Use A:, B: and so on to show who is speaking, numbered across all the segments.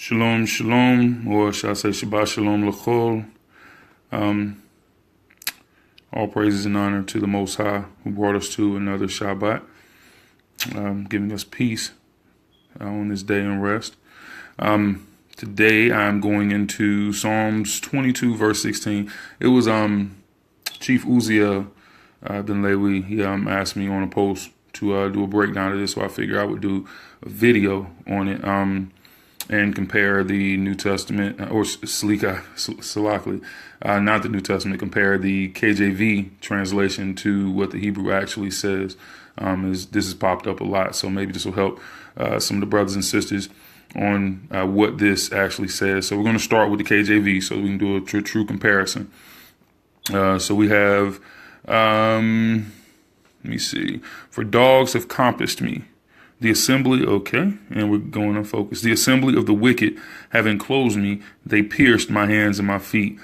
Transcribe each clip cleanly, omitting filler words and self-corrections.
A: Shalom, shalom, or shall I say Shabbat shalom l'chol. All praises and honor to the Most High who brought us to another Shabbat, giving us peace on this day and rest. Today I'm going into Psalms 22, verse 16. It was Chief Uzziah Ben Lewi. He asked me on a post to do a breakdown of this, so I figured I would do a video on it. And compare the New Testament, or Salakli, not the New Testament, compare the KJV translation to what the Hebrew actually says. This has popped up a lot, so maybe this will help some of the brothers and sisters on what this actually says. So we're going to start with the KJV so we can do a true comparison. So we have, let me see, for dogs have compassed me. The assembly, okay, and we're going unfocused. The assembly of the wicked have enclosed me. They pierced my hands and my feet.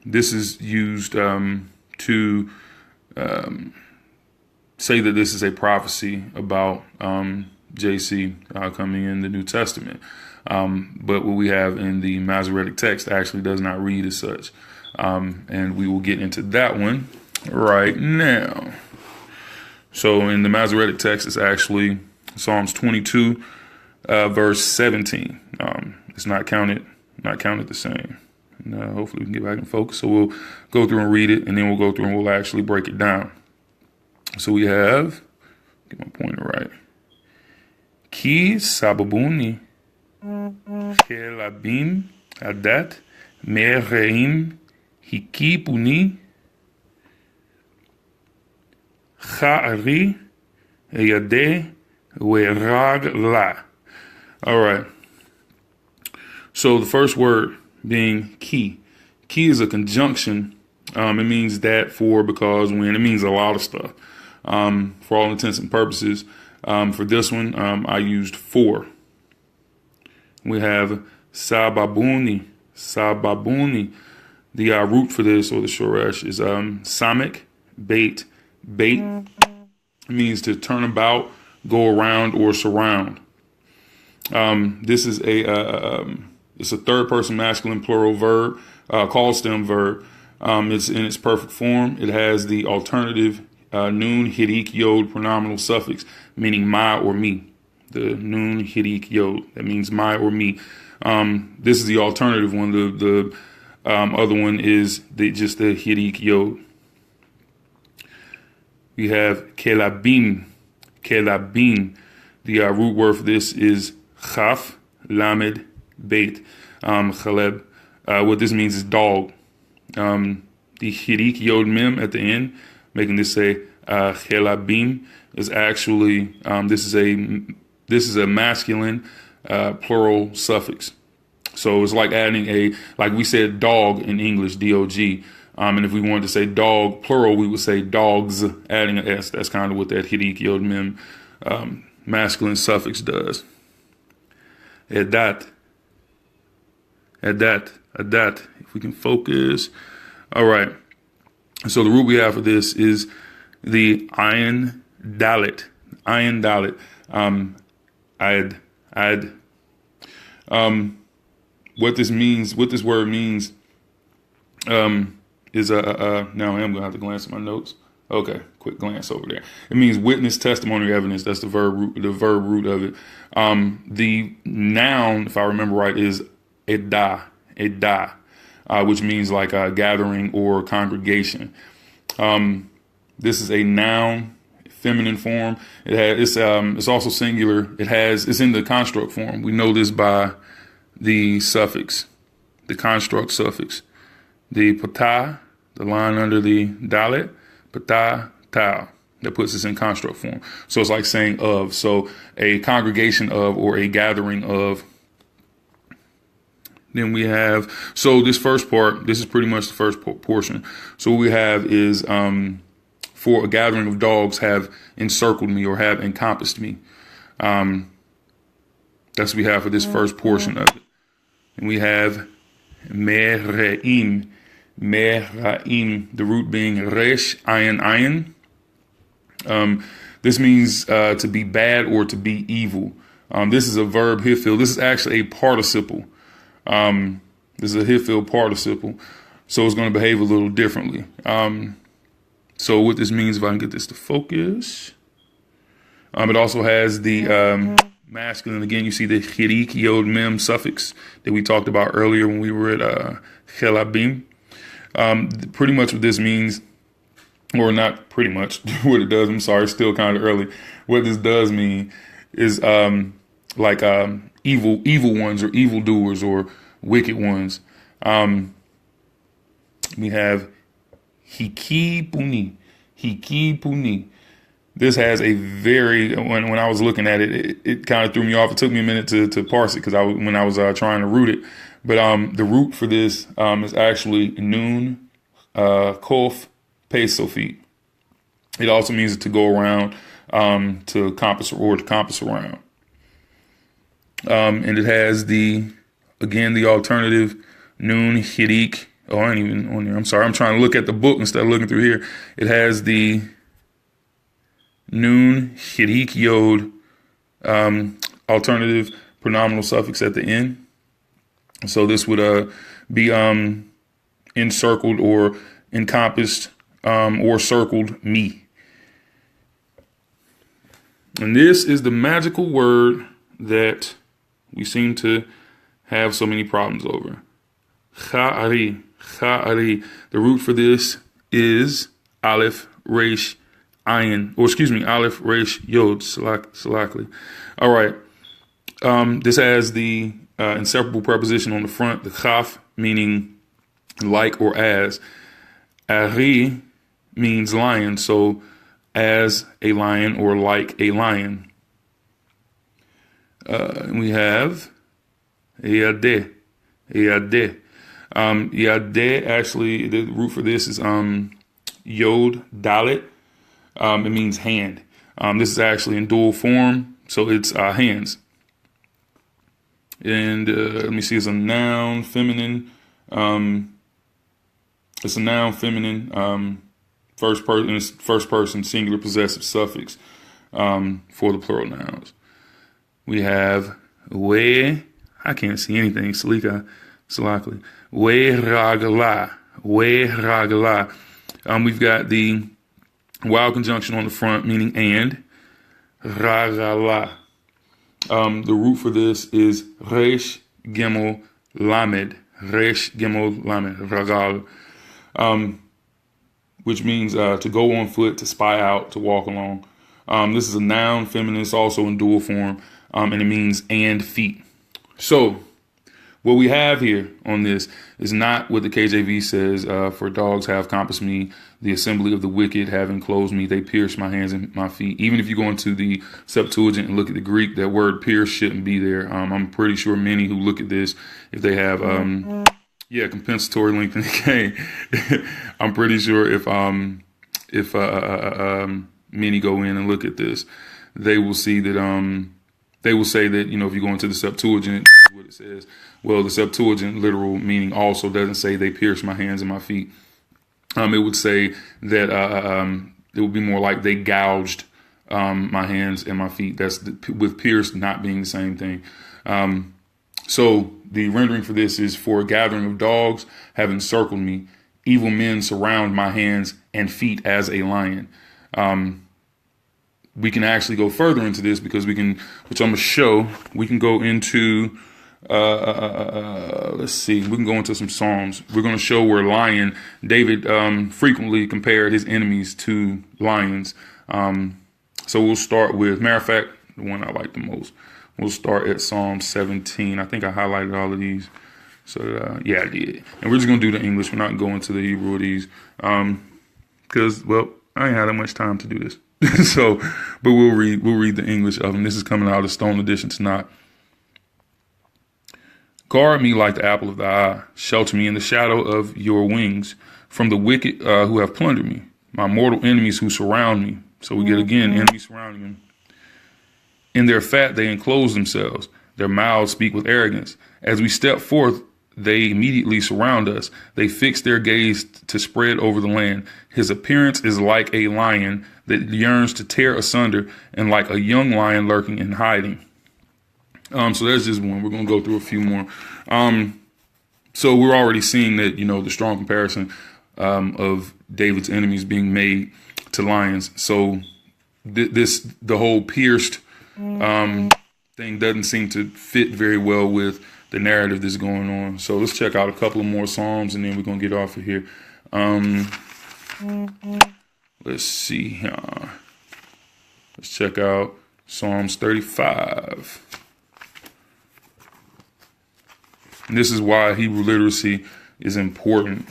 A: This is used to say that this is a prophecy about JC coming in the New Testament. But what we have in the Masoretic text actually does not read as such. And we will get into that one right now. So in the Masoretic text, it's actually Psalms 22, verse 17. It's not counted the same. And, hopefully we can get back in focus. So we'll go through and read it, and then we'll go through and we'll actually break it down. So we have, get my pointer right. Ki sababuni kelabim adat mereim hikipuni Cha'ari yadeh werag la. All right. So the first word being ki. Ki is a conjunction. It means that, for, because, when. It means a lot of stuff. For all intents and purposes. For this one, I used for. We have sababuni. Sababuni. The root for this, or the shoresh, is samek, bait. Bait means to turn about, go around, or surround. This is it's a third person masculine plural verb, call stem verb. It's in its perfect form. It has the alternative nun hidik yod pronominal suffix, meaning my or me. The nun hidik yod, that means my or me. This is the alternative one. The other one is just the hidik yod. We have kelabim. Kelabim. The root word for this is chaf, lamed, beit. Chaleb. What this means is dog. The hirik yod mem at the end, making this say kelabim, is actually this is a masculine plural suffix. So it's like adding like we said dog in English, dog. And if we wanted to say dog plural, we would say dogs, adding an S. That's kind of what that hidik yod mem masculine suffix does. Adat. If we can focus. All right. So the root we have for this is the ayin dalit. Ayin dalit. What this means, what this word means, is now I am gonna have to glance at my notes. Okay, quick glance over there. It means witness, testimony, or evidence. That's the verb root of it. The noun, if I remember right, is edah, which means like a gathering or congregation. This is a noun, feminine form. It's also singular. It's in the construct form. We know this by the suffix, the construct suffix. The patah, the line under the dalet, patah, tau. That puts us in construct form. So it's like saying of. So a congregation of, or a gathering of. Then we have, so this first part, this is pretty much the first portion. So what we have is, for a gathering of dogs have encircled me or have encompassed me. That's what we have for this first portion of it. And we have mereim. Meraim, the root being resh, ayin. This means to be bad or to be evil. This is a verb hifil. This is actually a participle. This is a hifil participle. So it's going to behave a little differently. So what this means, if I can get this to focus, it also has the masculine. Again, you see the chirik yod mem suffix that we talked about earlier when we were at chelabim. Pretty much what this means, or not pretty much what it does, I'm sorry, it's still kind of early. What this does mean is like evil ones or evildoers or wicked ones. We have hikipuni. This has a very, when I was looking at it, it kind of threw me off. It took me a minute to parse it because when I was trying to root it. But the root for this is actually nun, kof, pesofit. It also means to go around, to compass around. And it has the alternative nun, hirik. Oh, I ain't even on there. I'm sorry. I'm trying to look at the book instead of looking through here. It has the nun, hirik, yod, alternative pronominal suffix at the end. So this would be encircled or encompassed or circled me. And this is the magical word that we seem to have so many problems over. Cha'ari. The root for this is aleph, resh, ayin, aleph, resh, yod, salakli. All right. This has the inseparable preposition on the front, the chaf, meaning like or as. Ari means lion, so as a lion or like a lion. We have yadeh. Yadeh, actually, the root for this is yod dalet. It means hand. This is actually in dual form, so it's hands. And let me see, it's a noun, feminine. It's a noun, feminine, first person, singular possessive suffix for the plural nouns. We have we. I can't see anything. Salakli. We ragala. We've got the vowel conjunction on the front, meaning and. Ragala. The root for this is resh gimel lamed. Ragal. Which means to go on foot, to spy out, to walk along. This is a noun, feminine. It's also in dual form, and it means and feet. So what we have here on this is not what the KJV says, for dogs have compassed me, the assembly of the wicked have enclosed me, they pierced my hands and my feet. Even if you go into the Septuagint and look at the Greek, that word pierce shouldn't be there. I'm pretty sure many who look at this, if they have compensatory length in the game, I'm pretty sure if many go in and look at this, they will see that they will say that, if you go into the Septuagint, what it says. Well, the Septuagint literal meaning also doesn't say they pierced my hands and my feet. It would say that it would be more like they gouged my hands and my feet. That's with pierced not being the same thing. So the rendering for this is, for a gathering of dogs have encircled me. Evil men surround my hands and feet as a lion. We can actually go further into this because which I'm going to show, we can go into, let's see, we can go into some Psalms. We're going to show where David frequently compared his enemies to lions. So we'll start with, matter of fact, the one I like the most. We'll start at Psalm 17. I think I highlighted all of these. So, yeah, I did. And we're just going to do the English. We're not going to the Hebrew of these. Because, I ain't had that much time to do this. But we'll read the English of them. This is coming out of Stone Edition tonight. Guard me like the apple of thy eye. Shelter me in the shadow of your wings from the wicked who have plundered me, my mortal enemies who surround me. So we get again, enemies surrounding him. In their fat they enclose themselves. Their mouths speak with arrogance. As we step forth, they immediately surround us. They fix their gaze to spread over the land. His appearance is like a lion that yearns to tear asunder, and like a young lion lurking and hiding. So there's just one. We're going to go through a few more. So we're already seeing that, the strong comparison of David's enemies being made to lions. So the whole pierced thing doesn't seem to fit very well with the narrative that's going on. So let's check out a couple of more Psalms, and then we're going to get off of here. Let's see. Let's check out Psalms 35. And this is why Hebrew literacy is important,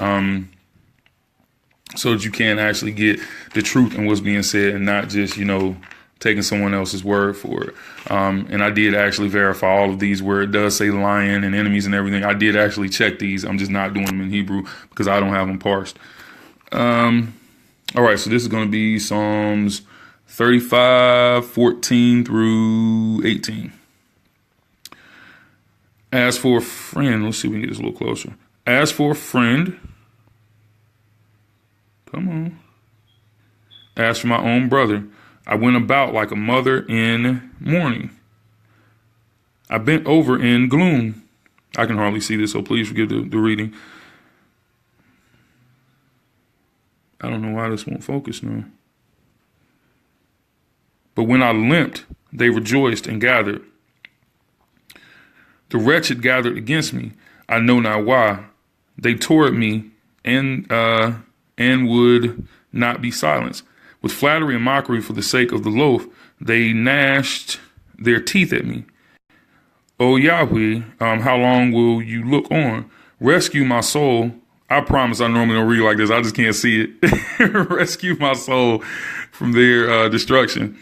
A: so that you can actually get the truth in what's being said and not just, taking someone else's word for it. And I did actually verify all of these where it does say lion and enemies and everything. I did actually check these. I'm just not doing them in Hebrew because I don't have them parsed. All right, so this is going to be Psalms 35, 14 through 18. As for a friend, let's see if we can get this a little closer. As for a friend, come on. As for my own brother, I went about like a mother in mourning. I bent over in gloom. I can hardly see this, so please forgive the reading. I don't know why this won't focus now. But when I limped, they rejoiced and gathered. The wretched gathered against me. I know not why. They tore at me and would not be silenced. With flattery and mockery for the sake of the loaf, they gnashed their teeth at me. O Yahweh, how long will you look on? Rescue my soul. I promise I normally don't read like this. I just can't see it. Rescue my soul from their destruction.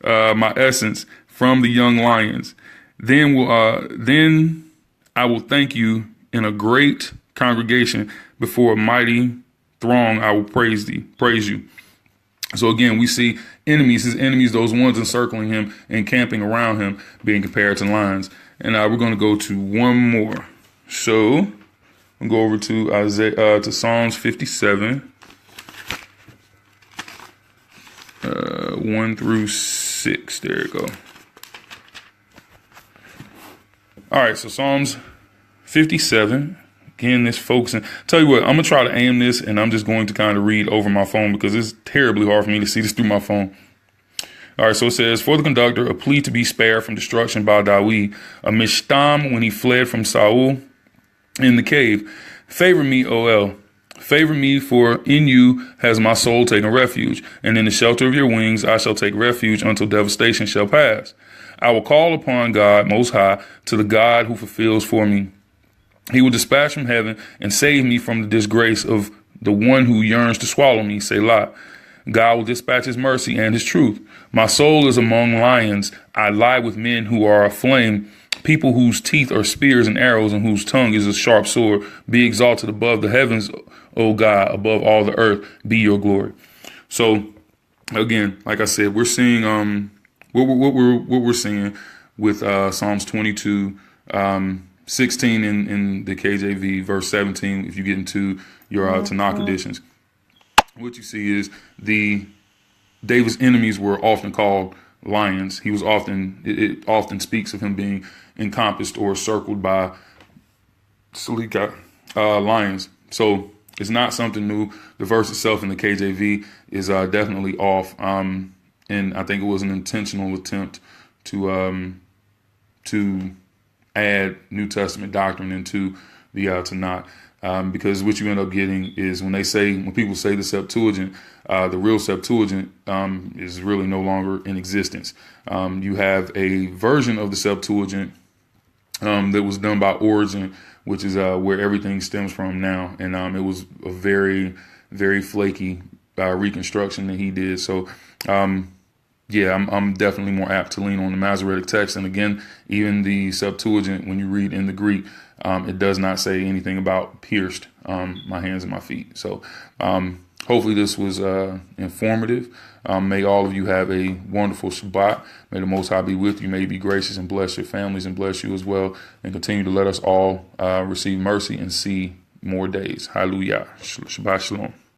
A: My essence from the young lions. Then I will thank you in a great congregation before a mighty throng. I will praise you. So again, we see his enemies, those ones encircling him and camping around him, being compared to lions. And we're going to go to one more. So we'll go over to Psalms 57, 1 through 6. There you go. All right, so Psalms 57. Again, this focusing. Tell you what, I'm going to try to aim this, and I'm just going to kind of read over my phone because it's terribly hard for me to see this through my phone. All right, so it says, for the conductor, a plea to be spared from destruction by Dawid, a mishtam when he fled from Saul in the cave. Favor me, O El. Favor me, for in you has my soul taken refuge, and in the shelter of your wings I shall take refuge until devastation shall pass. I will call upon God Most High, to the God who fulfills for me. He will dispatch from heaven and save me from the disgrace of the one who yearns to swallow me, Selah. God will dispatch his mercy and his truth. My soul is among lions. I lie with men who are aflame, people whose teeth are spears and arrows and whose tongue is a sharp sword. Be exalted above the heavens, O God, above all the earth, be your glory. So again, like I said, we're seeing what we're seeing with Psalms 22, 16 in the KJV, verse 17. If you get into your Tanakh editions, what you see is David's enemies were often called lions. It often speaks of him being encompassed or circled by lions. So it's not something new. The verse itself in the KJV is definitely off. And I think it was an intentional attempt to add New Testament doctrine into the Tanakh. Because what you end up getting is when people say the Septuagint, the real Septuagint is really no longer in existence. You have a version of the Septuagint that was done by Origen, which is where everything stems from now. And it was a very, very flaky reconstruction that he did. So, yeah, I'm definitely more apt to lean on the Masoretic text. And again, even the Septuagint, when you read in the Greek, it does not say anything about pierced my hands and my feet. So hopefully this was informative. May all of you have a wonderful Shabbat. May the Most High be with you. May he be gracious and bless your families and bless you as well. And continue to let us all receive mercy and see more days. Hallelujah. Shabbat shalom.